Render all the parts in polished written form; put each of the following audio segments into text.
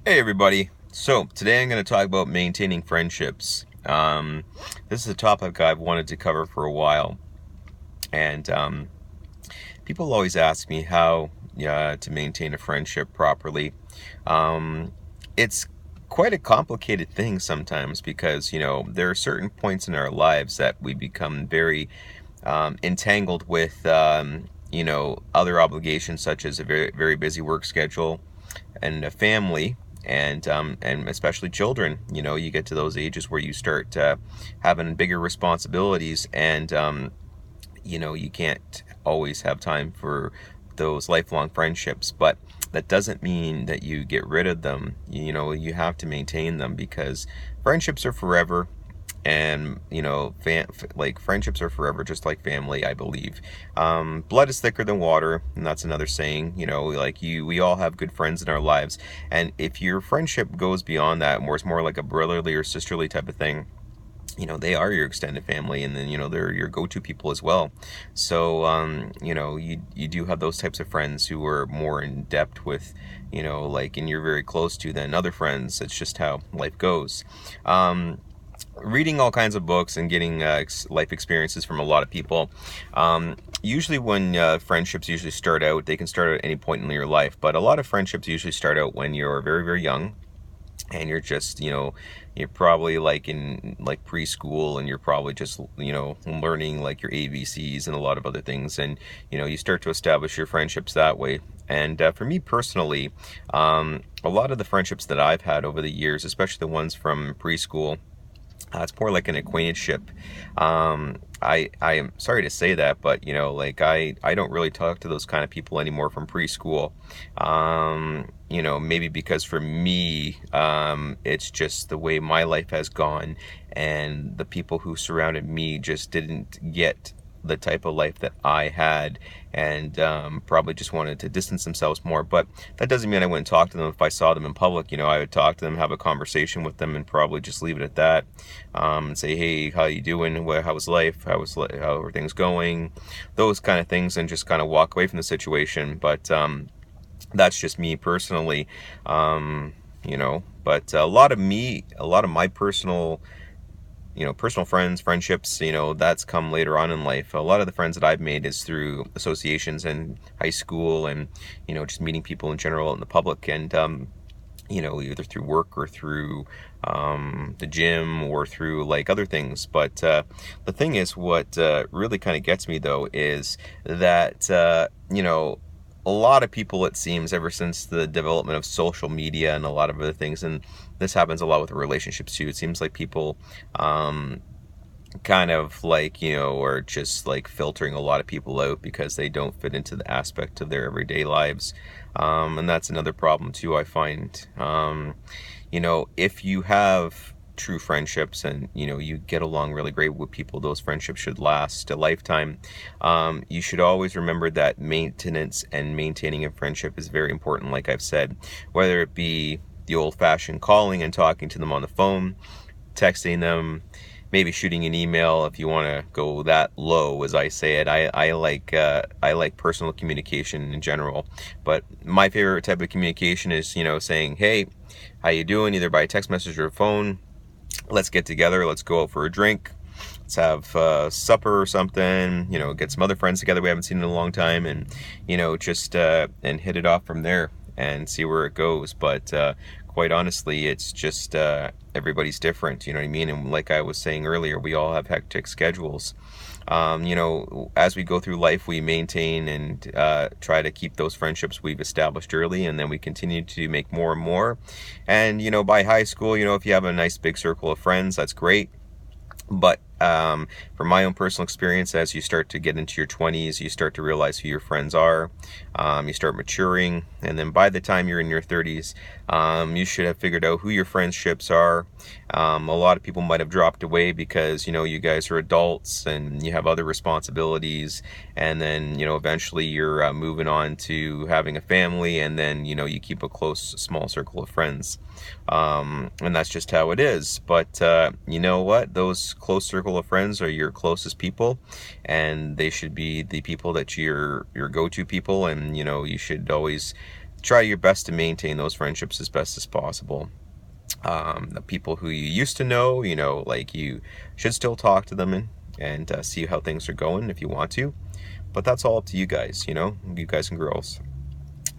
Hey everybody. So today I'm going to talk about maintaining friendships. This is a topic I've wanted to cover for a while, and people always ask me how to maintain a friendship properly. Um, it's quite a complicated thing sometimes because there are certain points in our lives that we become very entangled with. Other obligations such as a very very busy work schedule and a family, and especially children. You get to those ages where you start having bigger responsibilities, and you can't always have time for those lifelong friendships. But that doesn't mean that you get rid of them. You have to maintain them because friendships are forever, and like friendships are forever, just like family, I believe. Blood is thicker than water, and that's another saying. Like we all have good friends in our lives, and if your friendship goes beyond that, more it's more like a brotherly or sisterly type of thing, they are your extended family, and then they're your go-to people as well. So you do have those types of friends who are more in depth with, like, and you're very close to, than other friends. It's just how life goes. Reading all kinds of books and getting life experiences from a lot of people. Usually when friendships usually start out, they can start at any point in your life, but a lot of friendships usually start out when you're very very young, and you're just you're probably like in like preschool, and you're probably just learning like your ABCs and a lot of other things, and you start to establish your friendships that way. And for me personally, a lot of the friendships that I've had over the years, especially the ones from preschool, it's more like an acquaintanceship. I am sorry to say that, but like I don't really talk to those kind of people anymore from preschool. Maybe because for me, it's just the way my life has gone, and the people who surrounded me just didn't get the type of life that I had, and probably just wanted to distance themselves more. But that doesn't mean I wouldn't talk to them if I saw them in public. I would talk to them, have a conversation with them, and probably just leave it at that. And say, hey, how you doing? How was life? How are things going? Those kind of things, and just kind of walk away from the situation. But that's just me personally. But a lot of my personal friendships, that's come later on in life. A lot of the friends that I've made is through associations in high school, and just meeting people in general in the public, and either through work or through the gym or through like other things. But the thing is, what really kind of gets me though is that a lot of people, it seems, ever since the development of social media and a lot of other things, and this happens a lot with relationships too. It seems like people kind of like are just like filtering a lot of people out because they don't fit into the aspect of their everyday lives, and that's another problem too, I find. If you have true friendships, and you get along really great with people, those friendships should last a lifetime. You should always remember that maintenance and maintaining a friendship is very important, like I've said, whether it be the old-fashioned calling and talking to them on the phone, texting them, maybe shooting an email if you want to go that low, as I say it. I like personal communication in general, but my favorite type of communication is saying, hey, how you doing, either by text message or phone. Let's get together, let's go out for a drink, let's have supper or something, get some other friends together we haven't seen in a long time, and just and hit it off from there and see where it goes. But quite honestly, it's just everybody's different, you know what I mean? And like I was saying earlier, we all have hectic schedules. As we go through life, we maintain and try to keep those friendships we've established early, and then we continue to make more and more. And by high school, if you have a nice big circle of friends, that's great. But from my own personal experience, as you start to get into your 20s, you start to realize who your friends are. You start maturing, and then by the time you're in your 30s, you should have figured out who your friendships are. A lot of people might have dropped away because you guys are adults and you have other responsibilities, and then eventually you're moving on to having a family, and then you keep a close small circle of friends. And that's just how it is. But you know what? Those close circle of friends are your closest people, and they should be the people that your go-to people, and you should always try your best to maintain those friendships as best as possible. The people who you used to know, like, you should still talk to them and see how things are going if you want to. But that's all up to you guys, you guys and girls.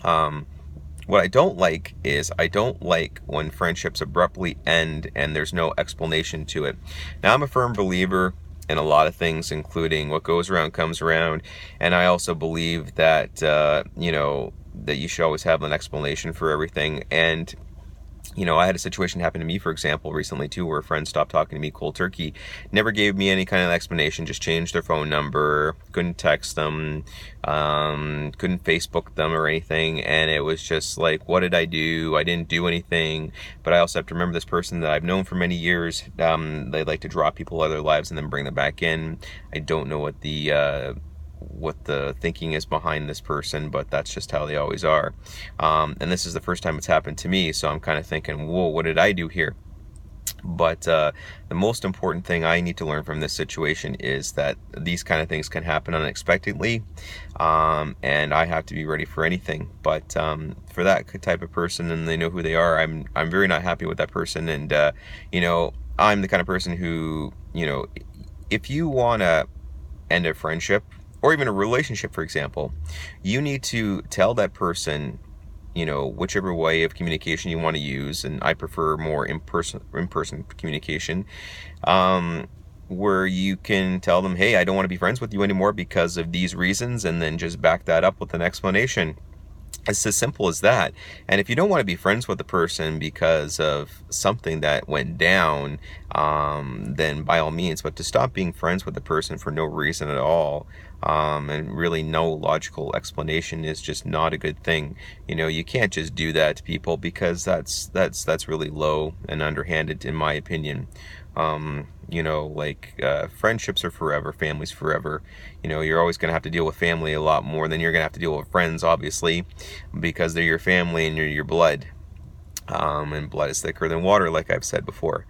What I don't like is I don't like when friendships abruptly end and there's no explanation to it. Now, I'm a firm believer in a lot of things, including what goes around comes around. And I also believe that, that you should always have an explanation for everything. And I had a situation happen to me, for example, recently too, where a friend stopped talking to me cold turkey, never gave me any kind of explanation, just changed their phone number, couldn't text them, couldn't Facebook them or anything, and it was just like, what did I do? I didn't do anything. But I also have to remember this person that I've known for many years. They like to draw people out of their lives and then bring them back in. I don't know what the thinking is behind this person, but that's just how they always are. And this is the first time it's happened to me, so I'm kind of thinking, whoa, what did I do here? But the most important thing I need to learn from this situation is that these kind of things can happen unexpectedly, and I have to be ready for anything. But for that type of person, and they know who they are, I'm very not happy with that person. And I'm the kind of person who, if you want to end a friendship or even a relationship, for example, you need to tell that person, whichever way of communication you want to use, and I prefer more in-person communication, where you can tell them, hey, I don't want to be friends with you anymore because of these reasons, and then just back that up with an explanation. It's as simple as that. And if you don't want to be friends with the person because of something that went down, then by all means. But to stop being friends with the person for no reason at all, and really no logical explanation, is just not a good thing. You can't just do that to people, because that's really low and underhanded, in my opinion. Friendships are forever, families forever. You're always going to have to deal with family a lot more than you're going to have to deal with friends, obviously, because they're your family and you're your blood. And blood is thicker than water, like I've said before.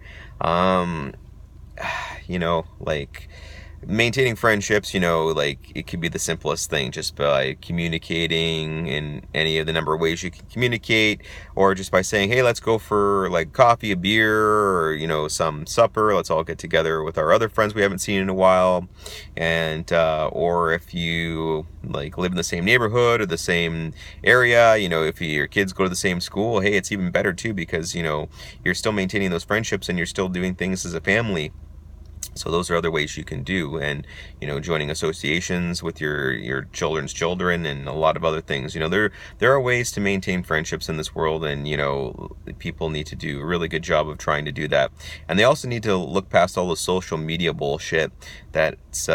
Maintaining friendships, it could be the simplest thing, just by communicating in any of the number of ways you can communicate, or just by saying, hey, let's go for like coffee, a beer, or some supper. Let's all get together with our other friends we haven't seen in a while. And or if you live in the same neighborhood or the same area, if your kids go to the same school, hey, it's even better too, because you're still maintaining those friendships and you're still doing things as a family. So those are other ways you can do, and joining associations with your children's children, and a lot of other things. There are ways to maintain friendships in this world, and people need to do a really good job of trying to do that. And they also need to look past all the social media bullshit that's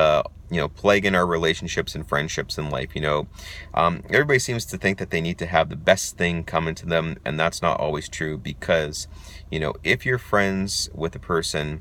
plaguing our relationships and friendships in life. Everybody seems to think that they need to have the best thing coming to them, and that's not always true, because if you're friends with a person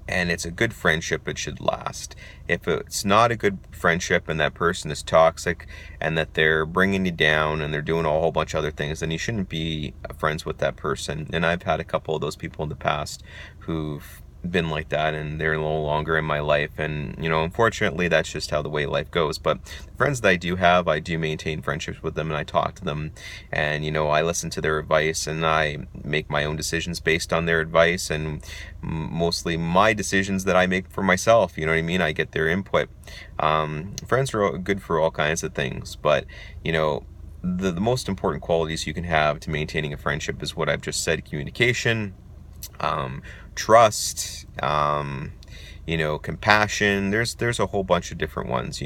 and it's a good friendship, it should last. If it's not a good friendship and that person is toxic and that they're bringing you down and they're doing a whole bunch of other things, then you shouldn't be friends with that person. And I've had a couple of those people in the past who've been like that, and they're no longer in my life. And unfortunately, that's just how the way life goes. But the friends that I do have, I do maintain friendships with them, and I talk to them, and I listen to their advice, and I make my own decisions based on their advice, and mostly my decisions that I make for myself. You know what I mean? I get their input. Friends are good for all kinds of things, but the most important qualities you can have to maintaining a friendship is what I've just said: communication, trust, compassion. There's a whole bunch of different ones.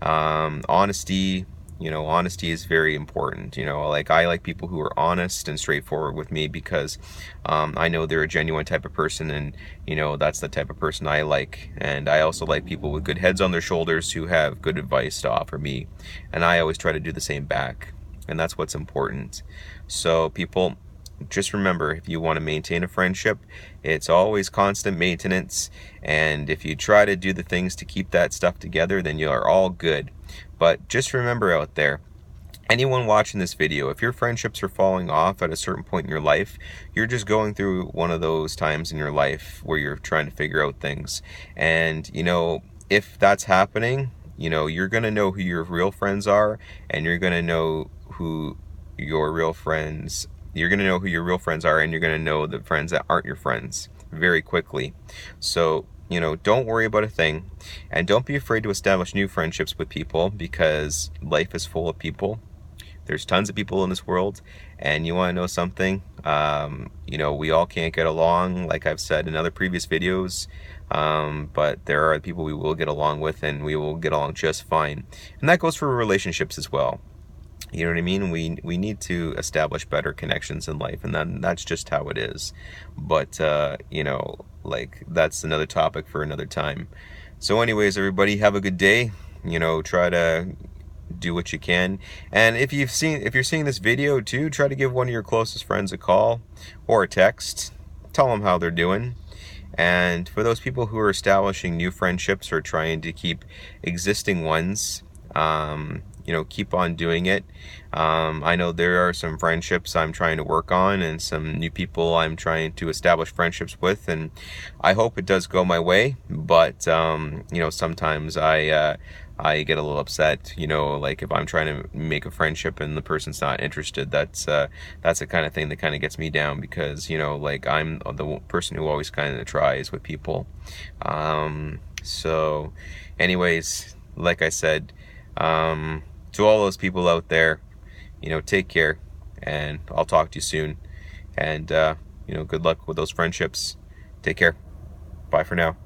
Honesty. Honesty is very important. I like people who are honest and straightforward with me, because I know they're a genuine type of person, and that's the type of person I like. And I also like people with good heads on their shoulders who have good advice to offer me, and I always try to do the same back, and that's what's important. So people, just remember, if you want to maintain a friendship, it's always constant maintenance. And if you try to do the things to keep that stuff together, then you are all good. But just remember out there, anyone watching this video, if your friendships are falling off at a certain point in your life, you're just going through one of those times in your life where you're trying to figure out things. And, if that's happening, you're going to know who your real friends are, and you're going to know who your real friends. You're going to know who your real friends are, and you're going to know the friends that aren't your friends very quickly. So, you know, don't worry about a thing, and don't be afraid to establish new friendships with people, because life is full of people. There's tons of people in this world, and you want to know something? You know, we all can't get along, like I've said in other previous videos, but there are people we will get along with, and we will get along just fine. And that goes for relationships as well. You know what I mean? We need to establish better connections in life, and that's just how it is. But you know, like, that's another topic for another time. So anyways, everybody, have a good day. You know, try to do what you can, and if you're seeing this video too, try to give one of your closest friends a call or a text. Tell them how they're doing. And for those people who are establishing new friendships or trying to keep existing ones, you know, keep on doing it. I know there are some friendships I'm trying to work on, and some new people I'm trying to establish friendships with, and I hope it does go my way. But you know, sometimes I get a little upset, you know, like if I'm trying to make a friendship and the person's not interested. That's the kind of thing that kind of gets me down, because, you know, like, I'm the person who always kind of tries with people. So anyways, like I said, to all those people out there, you know, take care, and I'll talk to you soon. And you know, good luck with those friendships. Take care. Bye for now.